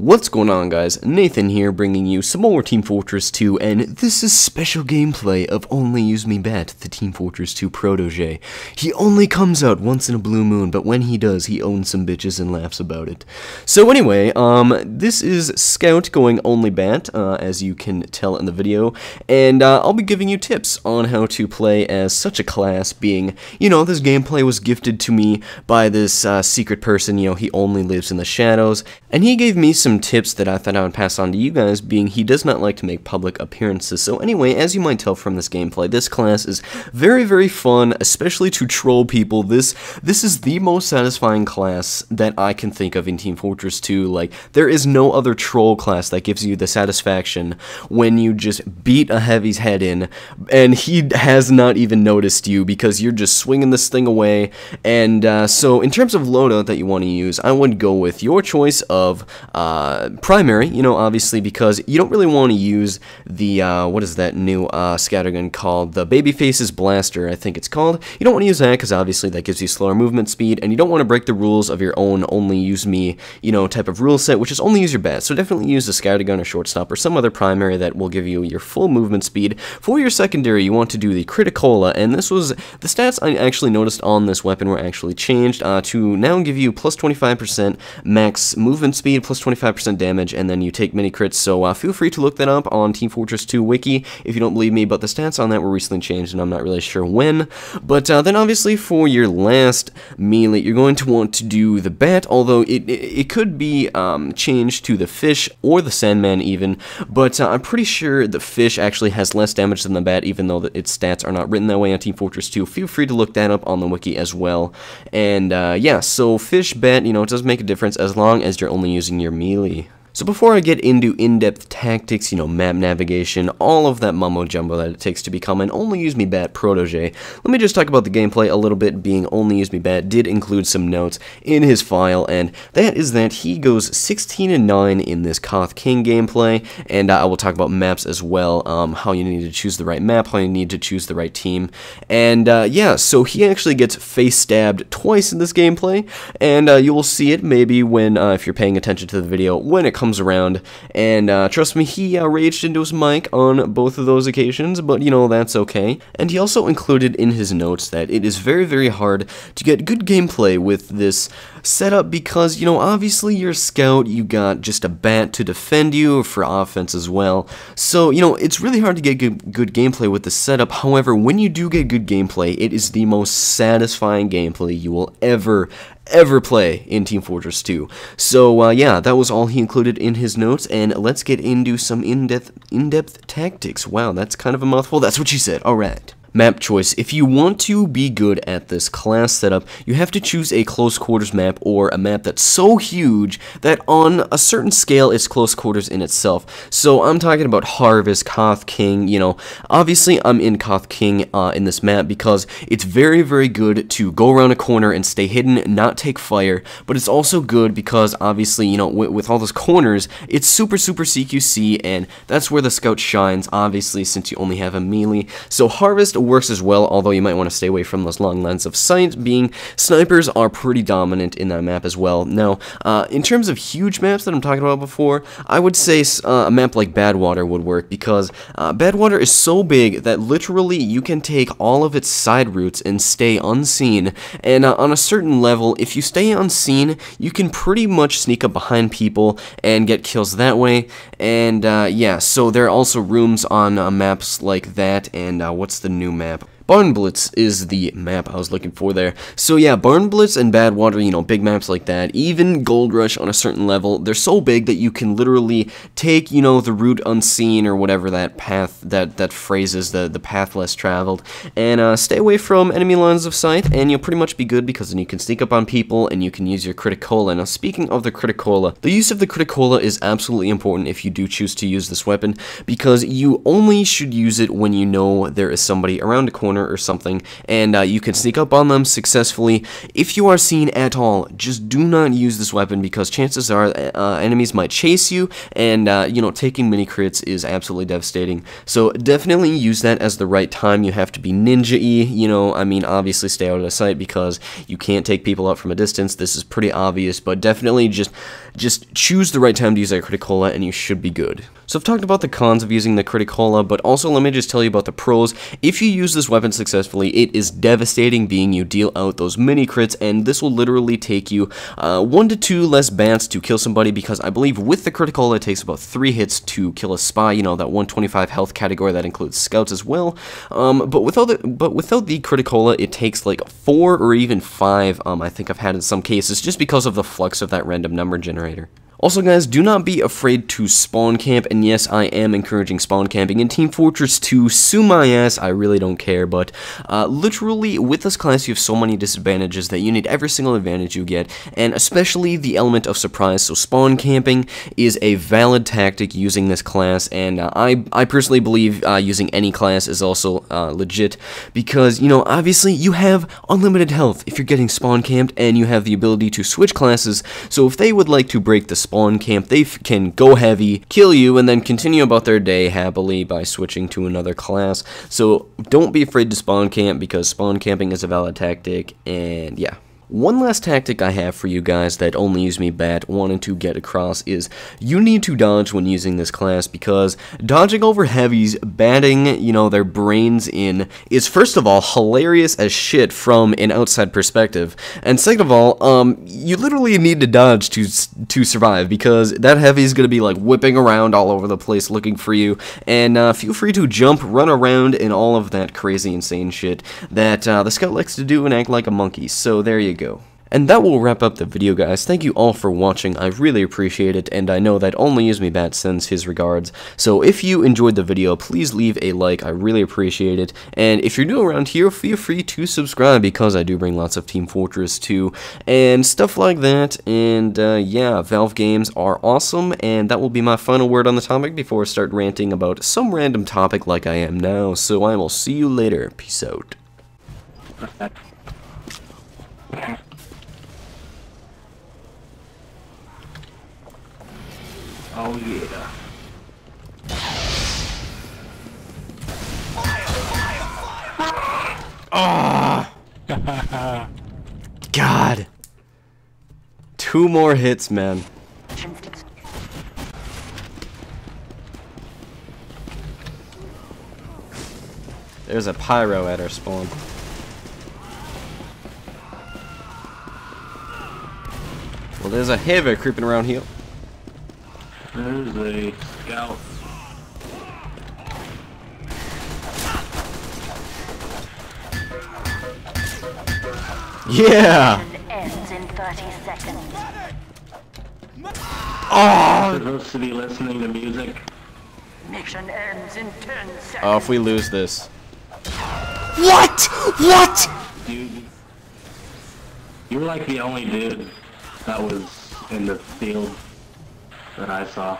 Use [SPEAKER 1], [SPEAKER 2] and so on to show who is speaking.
[SPEAKER 1] What's going on, guys? Nathan here, bringing you some more Team Fortress 2, and this is special gameplay of ONLYUSEmeBAT, the Team Fortress 2 Protege. He only comes out once in a blue moon, but when he does, he owns some bitches and laughs about it. So anyway, this is Scout going ONLYBAT, as you can tell in the video, and I'll be giving you tips on how to play as such a class, being, this gameplay was gifted to me by this secret person, he only lives in the shadows, and he gave me some tips that I thought I would pass on to you guys, being he does not like to make public appearances. So anyway, as you might tell from this gameplay, this class is very, very fun, especially to troll people. This is the most satisfying class that I can think of in Team Fortress 2. Like, there is no other troll class that gives you the satisfaction when you just beat a heavy's head in, and he has not even noticed you because you're just swinging this thing away. And so in terms of loadout that you want to use, I would go with your choice of primary, obviously, because you don't really want to use the, what is that new scattergun called? The Babyface's Blaster, I think it's called. You don't want to use that because obviously that gives you slower movement speed, and you don't want to break the rules of your own only use me, type of rule set, which is only use your bat. So definitely use the scattergun or shortstop or some other primary that will give you your full movement speed. For your secondary, you want to do the Criticola, and this was, the stats I actually noticed on this weapon were actually changed to now give you plus 25% max movement speed, plus 25% damage, and then you take mini crits. So feel free to look that up on Team Fortress 2 wiki if you don't believe me, but the stats on that were recently changed and I'm not really sure when. But then obviously for your last melee, you're going to want to do the bat, although it could be changed to the fish or the Sandman even, but I'm pretty sure the fish actually has less damage than the bat, even though its stats are not written that way on Team Fortress 2. Feel free to look that up on the wiki as well. And yeah, so fish, bat, it does make a difference as long as you're only using your melee. So before I get into in-depth tactics, map navigation, all of that mumbo-jumbo that it takes to become an ONLYUSEmeBAT Protege, let me just talk about the gameplay a little bit, being ONLYUSEmeBAT did include some notes in his file, and that is that he goes 16-9 in this Koth King gameplay, and I will talk about maps as well, how you need to choose the right map, how you need to choose the right team, and yeah, so he actually gets face-stabbed twice in this gameplay, and you will see it maybe when, if you're paying attention to the video, when it comes around, and trust me, he raged into his mic on both of those occasions, but that's okay. And he also included in his notes that it is very, very hard to get good gameplay with this setup because, obviously you're a scout, you got just a bat to defend you for offense as well, so, it's really hard to get good gameplay with this setup. However, when you do get good gameplay, it is the most satisfying gameplay you will ever play in Team Fortress 2. So yeah, that was all he included in his notes, and let's get into some in-depth tactics. Wow, that's kind of a mouthful. That's what she said. Alright. Map choice. If you want to be good at this class setup, you have to choose a close quarters map, or a map that's so huge that on a certain scale it's close quarters in itself. So I'm talking about Harvest, Koth King, obviously I'm in Koth King in this map because it's very, very good to go around a corner and stay hidden, not take fire, but it's also good because obviously, with all those corners, it's super, super CQC, and that's where the scout shines, obviously, since you only have a melee. So Harvest works as well, although you might want to stay away from those long lines of sight, being snipers are pretty dominant in that map as well. Now, in terms of huge maps that I'm talking about before, I would say a map like Badwater would work, because Badwater is so big that literally you can take all of its side routes and stay unseen, and on a certain level, if you stay unseen, you can pretty much sneak up behind people and get kills that way. And yeah, so there are also rooms on maps like that, and what's the new map? Barn Blitz is the map I was looking for there. So yeah, Barn Blitz and Badwater, big maps like that, even Gold Rush on a certain level, they're so big that you can literally take, the route unseen, or whatever that path, that phrase is, the path less traveled, and stay away from enemy lines of sight, and you'll pretty much be good, because then you can sneak up on people, and you can use your Criticola. Now, speaking of the Criticola, the use of the Criticola is absolutely important if you do choose to use this weapon, because you only should use it when you know there is somebody around a corner corner or something, and you can sneak up on them successfully. If you are seen at all, just do not use this weapon, because chances are enemies might chase you, and you know, taking mini crits is absolutely devastating. So definitely use that as the right time. You have to be ninja-y, you know, I mean, obviously stay out of sight because you can't take people out from a distance. This is pretty obvious, but definitely just choose the right time to use that Criticola and you should be good. So I've talked about the cons of using the Criticola, but also let me just tell you about the pros. If you use this weapon successfully, it is devastating, being you deal out those mini crits, and this will literally take you 1 to 2 less bats to kill somebody, because I believe with the Criticola it takes about 3 hits to kill a spy, you know, that 125 health category that includes scouts as well. But without the Criticola, it takes like 4 or even 5, I think I've had in some cases, just because of the flux of that random number generator. Also guys, do not be afraid to spawn camp, and yes, I am encouraging spawn camping in Team Fortress 2, sue my ass, I really don't care, but literally with this class you have so many disadvantages that you need every single advantage you get, and especially the element of surprise. So spawn camping is a valid tactic using this class, and I personally believe using any class is also legit, because, you know, obviously you have unlimited health if you're getting spawn camped, and you have the ability to switch classes, so if they would like to break the spawn camp, they can go heavy, kill you, and then continue about their day happily by switching to another class. So don't be afraid to spawn camp, because spawn camping is a valid tactic, and yeah. One last tactic I have for you guys that ONLYUSEmeBAT wanted to get across is you need to dodge when using this class, because dodging over heavies, batting, you know, their brains in, is first of all hilarious as shit from an outside perspective, and second of all, you literally need to dodge to survive, because that heavy is going to be like whipping around all over the place looking for you, and feel free to jump, run around, and all of that crazy insane shit that the scout likes to do and act like a monkey. So there you go. And that will wrap up the video, guys. Thank you all for watching. I really appreciate it, and I know that ONLYUSEmeBAT sends his regards. So if you enjoyed the video, please leave a like. I really appreciate it. And if you're new around here, feel free to subscribe, because I do bring lots of Team Fortress 2 and stuff like that. And yeah, Valve games are awesome, and that will be my final word on the topic before I start ranting about some random topic like I am now. So I will see you later. Peace out.
[SPEAKER 2] Oh yeah.
[SPEAKER 1] Oh! God. 2 more hits, man. There's a pyro at our spawn. Well, there's a heavy creeping around here.
[SPEAKER 2] There's a scout.
[SPEAKER 1] Yeah!
[SPEAKER 3] Ends in 30 seconds.
[SPEAKER 1] Oh!
[SPEAKER 2] Supposed to be listening to music.
[SPEAKER 3] Mission ends in 10 seconds.
[SPEAKER 1] Oh, if we lose this. What? What?
[SPEAKER 2] Dude, you were like the only dude that was in the field that I saw.